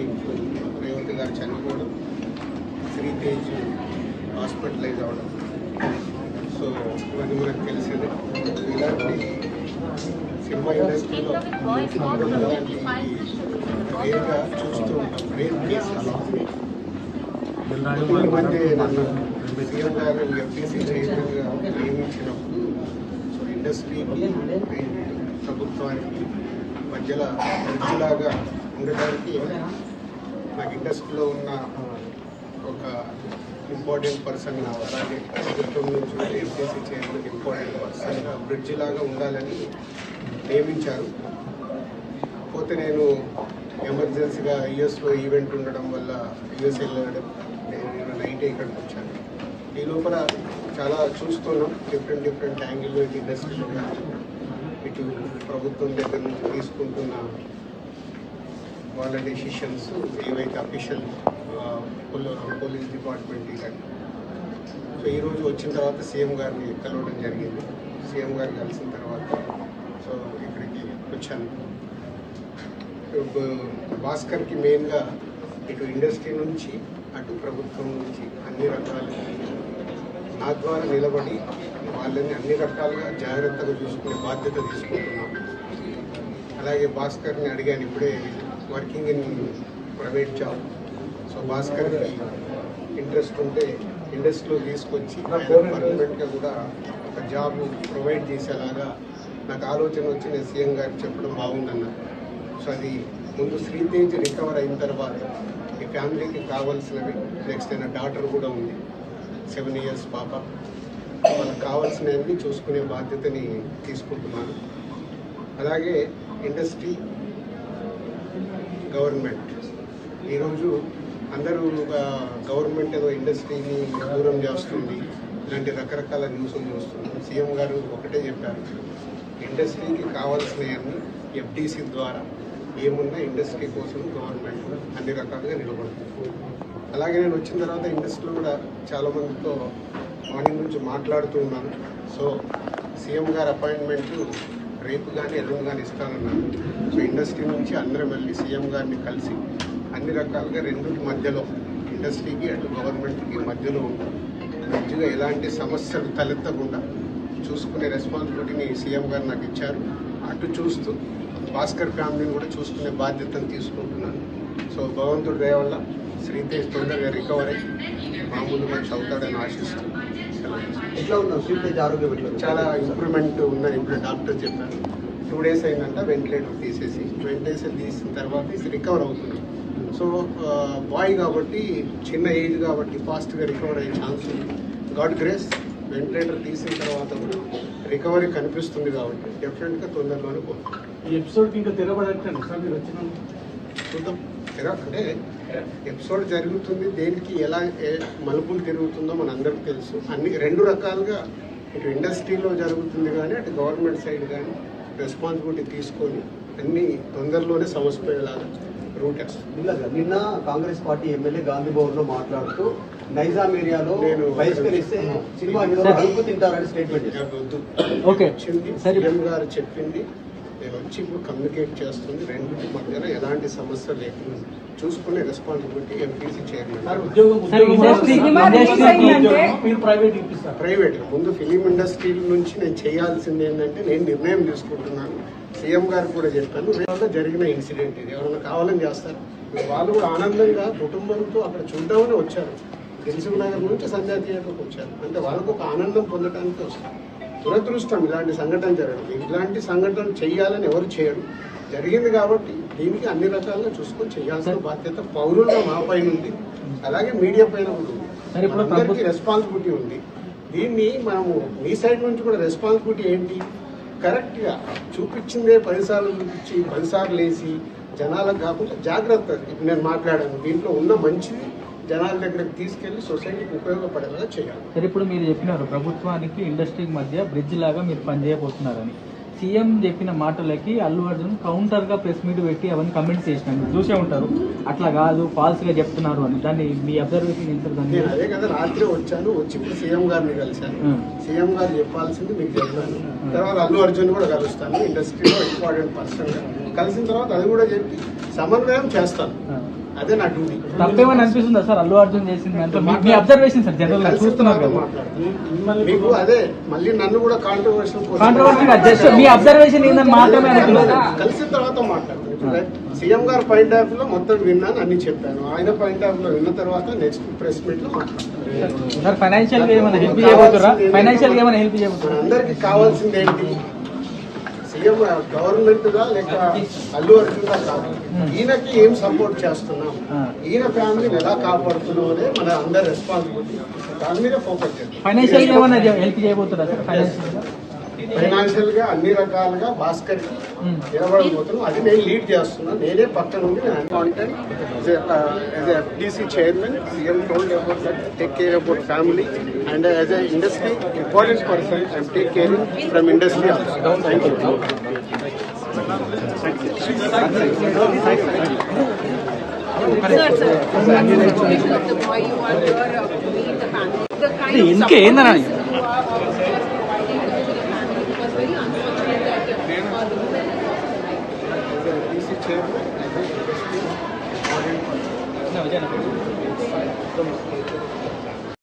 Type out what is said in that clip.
Wife Revathi గారు చనిపోవడం, Sritej hospitalise అవ్వడం, సో ఇవన్నీ మనకు తెలిసింది. ఇలాంటి సినిమా ఇండస్ట్రీలో ఇలాంటి రేర్గా చూస్తూ ఉంటాం. రేర్ కేసెస్ ఈ మధ్య నన్ను సీఎం గారు ఎఫ్టీసీ చైర్మన్గా నియమించినప్పుడు సో ఇండస్ట్రీకి ప్రభుత్వానికి మధ్యలో మంచిలాగా ఉండడానికి నాకు ఇండస్ట్రీలో ఉన్న ఒక ఇంపార్టెంట్ పర్సన్, అలాగే ప్రభుత్వం నుంచి FTC chairman important person bridge లాగా ఉండాలని నియమించారు. పోతే నేను ఎమర్జెన్సీగా యుఎస్లో ఈవెంట్ ఉండడం వల్ల యుఎస్ వెళ్ళడం, నేను నైట్ ఇక్కడికి వచ్చాను. ఈ లోపల చాలా చూస్తున్నాం డిఫరెంట్ యాంగిల్లో ఇటు ఇండస్ట్రీలో ఇటు ప్రభుత్వం దగ్గర నుంచి తీసుకుంటున్న వాళ్ళ డెసిషన్స్ ఏవైతే అఫీషియల్ పోలీస్ డిపార్ట్మెంట్ కానీ. సో ఈరోజు వచ్చిన తర్వాత సీఎం గారిని కలవడం జరిగింది. సీఎం గారు కలిసిన తర్వాత సో ఇక్కడికి వచ్చాను. భాస్కర్కి మెయిన్గా ఇటు ఇండస్ట్రీ నుంచి అటు ప్రభుత్వం నుంచి అన్ని రకాల నా ద్వారా నిలబడి వాళ్ళని అన్ని రకాలుగా జాగ్రత్తగా చూసుకునే బాధ్యత తీసుకుంటున్నాం. అలాగే భాస్కర్ని అడిగాను, ఇప్పుడే working in private job. So భాస్కర్కి ఇంట్రెస్ట్ ఉంటే ఇండస్ట్రీలో తీసుకొచ్చి పర్మనెంట్గా కూడా ఒక జాబ్ ప్రొవైడ్ చేసేలాగా నాకు ఆలోచన వచ్చి నేను సీఎం గారికి చెప్పడం బాగుందన్నారు. సో అది ముందు శ్రీతేజ్ రికవర్ అయిన తర్వాత ఈ ఫ్యామిలీకి కావాల్సినవి, నెక్స్ట్ అయిన డాటర్ కూడా ఉంది 7 years పాప, వాళ్ళకి కావాల్సినవన్నీ చూసుకునే బాధ్యతని తీసుకుంటున్నాను. అలాగే ఇండస్ట్రీ, గవర్నమెంట్, ఈరోజు అందరూ గవర్నమెంట్ ఏదో ఇండస్ట్రీని దూరం చేస్తుంది, ఇలాంటి రకరకాల న్యూస్లు చూస్తున్నాం. సీఎం గారు ఒకటే చెప్పారు, ఇండస్ట్రీకి కావాల్సినవన్నీ ఎఫ్టీసీ ద్వారా ఏమున్నా ఇండస్ట్రీ కోసం గవర్నమెంట్ అన్ని రకాలుగా నిలబడుతుంది. అలాగే నేను వచ్చిన తర్వాత ఇండస్ట్రీలో కూడా చాలామందితో మార్నింగ్ నుంచి మాట్లాడుతూ ఉన్నాను. సో సీఎం గారు అపాయింట్మెంట్ రేపు కానీ ఎల్లుండి కానీ ఇస్తానన్నారు. సో ఇండస్ట్రీ నుంచి అందరం వెళ్ళి సీఎం గారిని కలిసి అన్ని రకాలుగా రెండింటి మధ్యలో ఇండస్ట్రీకి అటు గవర్నమెంట్కి మధ్యలో మంచిగా ఎలాంటి సమస్యలు తలెత్తకుండా చూసుకునే రెస్పాన్సిబిలిటీని సీఎం గారు నాకు ఇచ్చారు. అటు చూస్తూ భాస్కర్ ఫ్యామిలీని కూడా చూసుకునే బాధ్యతను తీసుకుంటున్నాను. సో భగవంతుడి దయ వల్ల శ్రీతేజ్ తొందరగా రికవర్ అయ్యి మామూలు మనిషి అవుతాడని ఆశిస్తూ ఎట్లా ఉన్నాం శ్రీతేజ్ ఆరోగ్యం చాలా ఇంప్రూవ్మెంట్ ఉందని ఇప్పుడు డాక్టర్ చెప్పారు. 2 days అయిందంట వెంటిలేటర్ తీసేసి, వెంటిలేటర్ తీసిన తర్వాత రికవర్ అవుతున్నాం. సో బాయ్ కాబట్టి చిన్న ఏజ్ కాబట్టి ఫాస్ట్గా రికవర్ అయ్యే ఛాన్స్ ఉంది. గాడ్ గ్రేస్ వెంటిలేటర్ తీసిన తర్వాత కూడా రికవరీ కనిపిస్తుంది కాబట్టి డెఫినెట్గా తొందరలోనే పోతుంది. ఈ ఎపిసోడ్కి ఇంకా తిరగబడటండి సార్ మీరు వచ్చిన చూద్దాం. అంటే ఎపిసోడ్ జరుగుతుంది, దేనికి ఎలా మలుపులు తిరుగుతుందో మనందరికీ తెలుసు. అన్ని 2 రకాలుగా ఇటు ఇండస్ట్రీలో జరుగుతుంది కానీ అటు గవర్నమెంట్ సైడ్ కానీ రెస్పాన్సిబిలిటీ తీసుకొని అన్ని తొందరలోనే సమస్యలాగా రూట్ వేస్తుంది. నిన్న కాంగ్రెస్ పార్టీ ఎమ్మెల్యే గాంధీ భవన్ లో మాట్లాడుతూ నైజాం ఏరియాలో నేను బహిష్కరిస్తే సినిమా హీరోలు అడుగు తింటారని స్టేట్మెంట్ సీఎం గారు చెప్పింది నేను వచ్చి ఇప్పుడు కమ్యూనికేట్ చేస్తుంది. రెండింటి మధ్యన ఎలాంటి సమస్య లేకుండా చూసుకునే రెస్పాన్సిబిలిటీ ఎంపీసీ చైర్మన్. ప్రైవేట్ ముందు ఫిలిం ఇండస్ట్రీ నుంచి నేను చేయాల్సింది ఏంటంటే నేను నిర్ణయం తీసుకుంటున్నాను. సీఎం గారు కూడా చెప్పాను, రేపు జరిగిన ఇన్సిడెంట్ ఇది, ఎవరైనా కావాలని చేస్తారు. వాళ్ళు కూడా ఆనందంగా కుటుంబంతో అక్కడ చూద్దామని వచ్చారు. దిల్సుఖ్ నగర్ నుంచి సంధ్యా థియేటర్కి వచ్చారు. అంటే వాళ్ళకు ఒక ఆనందం పొందడానికి వస్తారు. దురదృష్టం ఇలాంటి సంఘటన జరగడం. ఇలాంటి సంఘటన చేయాలని ఎవరు చేయరు, జరిగింది కాబట్టి దీనికి అన్ని రకాలుగా చూసుకొని చేయాల్సిన బాధ్యత పౌరుల్లో మా పైన ఉంది, అలాగే మీడియా పైన కూడా ఉంది. అందరికీ రెస్పాన్సిబిలిటీ ఉంది. దీన్ని మనము మీ సైడ్ నుంచి కూడా రెస్పాన్సిబిలిటీ ఏంటి, కరెక్ట్గా చూపించిందే 10 సార్లు చూపించి 10 సార్లు వేసి జనాలకు కాకుండా జాగ్రత్త. ఇప్పుడు నేను మాట్లాడాను, దీంట్లో ఉన్న మంచిది జనాల దగ్గరకు తీసుకెళ్లి సొసైటీకి ఉపయోగపడేలా చేయాలి. సరే, ఇప్పుడు మీరు చెప్పినారు ప్రభుత్వానికి ఇండస్ట్రీకి మధ్య బ్రిడ్జ్ లాగా మీరు పనిచేయబోతున్నారని. సీఎం చెప్పిన మాటలకి అల్లు అర్జున్ కౌంటర్ గా ప్రెస్ మీట్ పెట్టి అవన్నీ కమెంట్స్ చేసినారు, మీరు చూసే ఉంటారు. అట్లా కాదు, ఫాల్స్ గా చెప్తున్నారు అని. దాన్ని మీ అబ్జర్వేషన్ ఎంత? నేను అదే కదా రాత్రి వచ్చాను, వచ్చి ఇప్పుడు సీఎం గారిని కలిశాను. సీఎం గారు చెప్పాల్సింది మీకు చెప్పాను. తర్వాత అల్లు అర్జున్ కూడా కలుస్తాను, ఇండస్ట్రీలో ఇంపార్టెంట్ పర్సన్ గా కలిసిన తర్వాత అది కూడా చెప్పి సమన్వయం చేస్తాను. అదే నా డ్యూటీ. తప్పేమని అనిపిస్తుందా సార్ అల్లు అర్జున్ చేసింది అంటే మీ అబ్జర్వేషన్ సార్ జనరల్ గా చూస్తున్నారు కదా మీకు అదే మళ్ళీ నన్ను కూడా కాంట్రవర్షియల్ జస్ట్ మీ అబ్జర్వేషన్ ఏందని మాత్రమే అనుకుంటున్నారు. కలిసిన తర్వాత మాట్లాడతాను. సీఎం గారు పాయింట్ ఆఫ్ లో మొత్తం విన్నాను, అన్ని చెప్పాను. ఆయన పాయింట్ ఆఫ్ లో విన్న తర్వాత నెక్స్ట్ ప్రెస్ మీట్ లో మాట్లాడతాను. సార్ ఫైనాన్షియల్ గా ఏమైనా హెల్ప్ చేయబోతురా? ఫైనాన్షియల్ గా ఏమైనా హెల్ప్ చేయబోతురా? అందరికి కావాల్సింది ఏంటి? సీఎం గవర్నమెంట్ గా లేక అల్లు అర్జున్ గా కాదు, ఈయనకి ఏం సపోర్ట్ చేస్తున్నాం, ఈయన ఫ్యామిలీని ఎలా కాపాడుతున్నాం అనే మన అందరి రెస్పాన్సిబిలిటీ. దాని మీద ఫోకస్ చేస్తాం. ఫైనాన్షియల్ గా ఏమైనా హెల్ప్ చేయబోతురా సార్? ఫైనాన్షియల్ గా అన్ని రకాలుగా భాస్కర్ నిలబడబోతున్నాం. అది నేను లీడ్ చేస్తున్నా. నేనే పక్క నుండి FDC chairman CM told about that take care about family and as a industry important person I'm take caring from industry also. Thank you. ఇంకేందన్నా chairman,